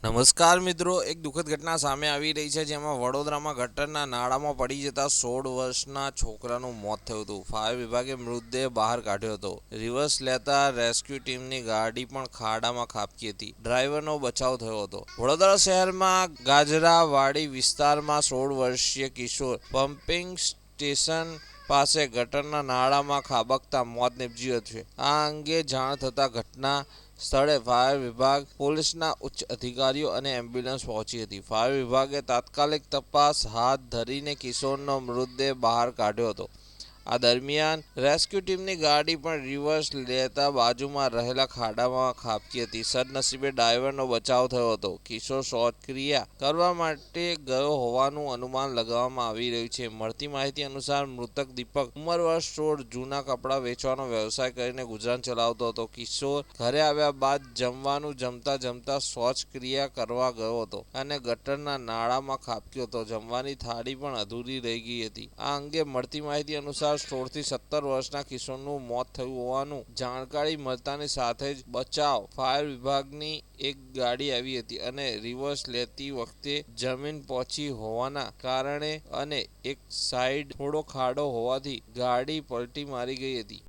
નમસ્કાર મિત્રો, એક દુઃખદ ઘટના સામે આવી રહી છે, જેમાં વડોદરામાં ગટરના નાળામાં પડી જતા 16 વર્ષના છોકરાનું મોત થયું હતું. ફાયર વિભાગે મૃતદેહ બહાર કાઢ્યો હતો. રિવર્સ લેતા રેસ્ક્યુ ટીમની ગાડી પણ ખાડામાં ખાબકી હતી. ડ્રાઈવરનો બચાવ થયો હતો. વડોદરા શહેરમાં ગાજરાવાડી વિસ્તારમાં 16 વર્ષીય કિશોર પમ્પિંગ સ્ટેશન પાસે ગટરના નાળામાં ખાબકતા મોત નીપજ્યું છે. આ અંગે જાણ થતાં ઘટના સ્થળે ફાયર વિભાગ, પોલીસના ઉચ્ચ અધિકારીઓ અને એમ્બ્યુલન્સ પહોંચી હતી. ફાયર વિભાગે તાત્કાલિક તપાસ હાથ ધરીને કિશોરનો મૃતદેહ બહાર કાઢ્યો હતો. આ દરમિયાન રેસ્ક્યુ ટીમની ગાડી પણ રિવર્સ લેતા બાજુમાં રહેલા ખાડામાં ખાબકી હતી. સદનસીબે ડ્રાઈવરનો બચાવ થયો હતો. કિશોર શૌચક્રિયા કરવા માટે ગયો હોવાનું અનુમાન લગાવવામાં આવી રહ્યું છે. મળતી માહિતી અનુસાર મૃતક દીપક, ઉંમર વર્ષ 16, જૂના કપડાં વેચવાનો વ્યવસાય કરીને ગુજરાન ચલાવતો હતો. કિશોર ઘરે આવ્યા બાદ જમવાનું જમતા જમતા શૌચક્રિયા કરવા ગયો હતો અને ગટરના નાળામાં ખાબક્યો હતો. જમવાની થાળી પણ અધૂરી રહી ગઈ હતી. આ અંગે મળતી માહિતી અનુસાર 16 થી 17 વર્ષના કિશોરનું મોત થયું હોવાનું જાણકારી મળતાની સાથે જ બચાવ ફાયર વિભાગની એક ગાડી આવી હતી અને રિવર્સ લેતી વખતે જમીન પહોંચી હોવાના કારણે અને એક સાઈડ થોડો ખાડો હોવાથી ગાડી પલટી મારી ગઈ હતી.